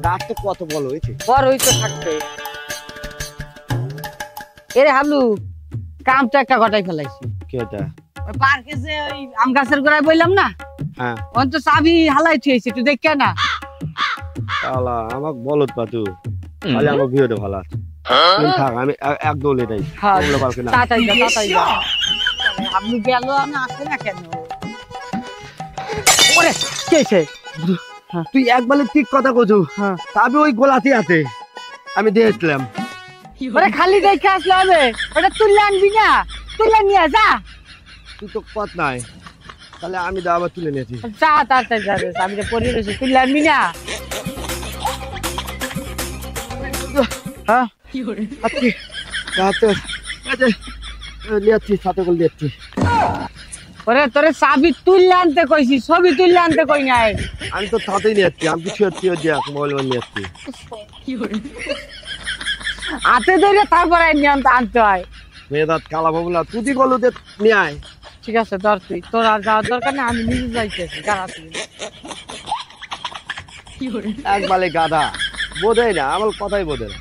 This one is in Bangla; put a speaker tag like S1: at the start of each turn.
S1: গাছ তো কত বড় হয়েছে।
S2: বড় হইতে থাকবে। এরে হাবলু, কাম তো একটা ঘটাই ফেলাইছি।
S1: কি এটা?
S2: পার্কে যে ওই আম গাছের গোড়ায় বললাম না,
S1: হ্যাঁ
S2: ওন তো চাবি হালাই থুয়েছি, তুই দেখ না।
S1: শালা আমাকে বলত পাতু, তাহলে আমার ভিডিওটা ভালো আছে। তুই থাক, আমি এক দৌড়ে নাই।
S2: হ্যাঁ,
S1: বললো কালকে না।
S2: তাড়াতাড়ি যা, তাড়াতাড়ি যা। হাবলু গেল, আমি আসছে না কেন? ওরে কে সে?
S1: তুই একবারে ঠিক কথা কছু।
S2: হ্যাঁ।
S1: তবে ওই গোলাতে আছে, আমি দেখলাম।
S2: ওরে খালি দেখে আসলে হবে, ওটা তুললে আনবি না, তুলে নিয়ে যা।
S1: তুই তো পথ নাই, তাহলে আমি দা আবার তুলে নিয়েছি।
S2: যা তাড়াতাড়ি যা রে, আমি পড়ে রয়েছি, তুললে আনবি না।
S1: হ্যাঁ আচ্ছা আচ্ছা আচ্ছা, নিয়েছি সাথে করে নিয়েছি।
S2: ওরে তোরে চাবি তুললে আনতে কইছি, ছবি তুললে আনতে কই নাই।
S1: আমি তো তাতেই নিয়েছি, আমি কিছু দেখ মোবাইল নিয়েছি।
S2: হাতে ধরে তারপরে আনতে হয়।
S1: মেয়েদাত কালা বাবুলা তুই গলু দে নিয়ে আয়।
S2: ঠিক আছে, ধর তুই, তোর আর যাওয়ার দরকার নেই, আমি নিজে যাইতেছি।
S1: একবারে গাধা বোধেই না, আমার কথাই বোধে না।